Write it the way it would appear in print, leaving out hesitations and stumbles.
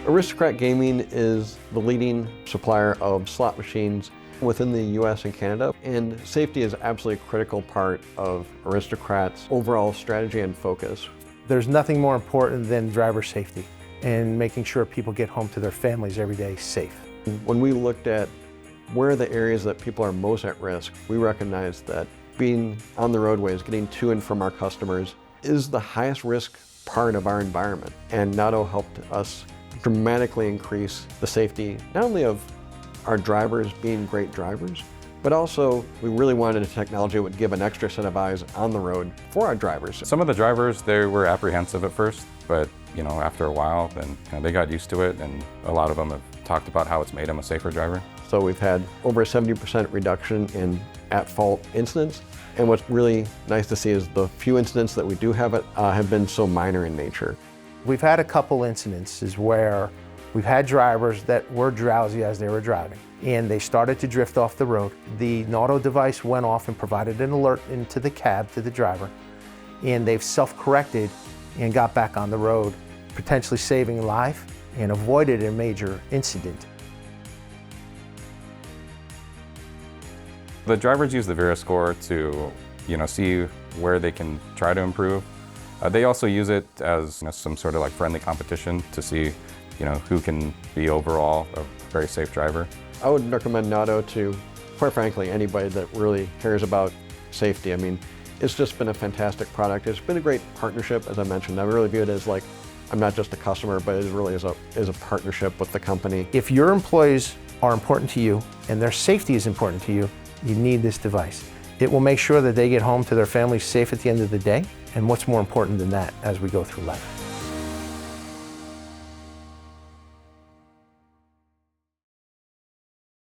Aristocrat Gaming is the leading supplier of slot machines within the US and Canada, and safety is absolutely a critical part of Aristocrat's overall strategy and focus. There's nothing more important than driver safety and making sure people get home to their families every day safe. When we looked at where are the areas that people are most at risk, we recognized that being on the roadways, getting to and from our customers, is the highest risk part of our environment. And Nauto helped us dramatically increase the safety, not only of our drivers being great drivers, but also we really wanted a technology that would give an extra set of eyes on the road for our drivers. Some of the drivers, they were apprehensive at first, but after a while, then they got used to it, and a lot of them have talked about how it's made them a safer driver. So we've had over a 70% reduction in at-fault incidents. And what's really nice to see is the few incidents that we do have been so minor in nature. We've had a couple incidences where we've had drivers that were drowsy as they were driving, and they started to drift off the road. The Nauto device went off and provided an alert into the cab to the driver, and they've self-corrected and got back on the road, potentially saving life and avoided a major incident. The drivers use the VERA score to see where they can try to improve. They also use it as some sort of friendly competition to see who can be overall a very safe driver. I would recommend Nauto to, quite frankly, anybody that really cares about safety. I mean, it's just been a fantastic product. It's been a great partnership, as I mentioned. I really view it as I'm not just a customer, but it really is a partnership with the company. If your employees are important to you and their safety is important to you, you need this device. It will make sure that they get home to their families safe at the end of the day, and what's more important than that as we go through life.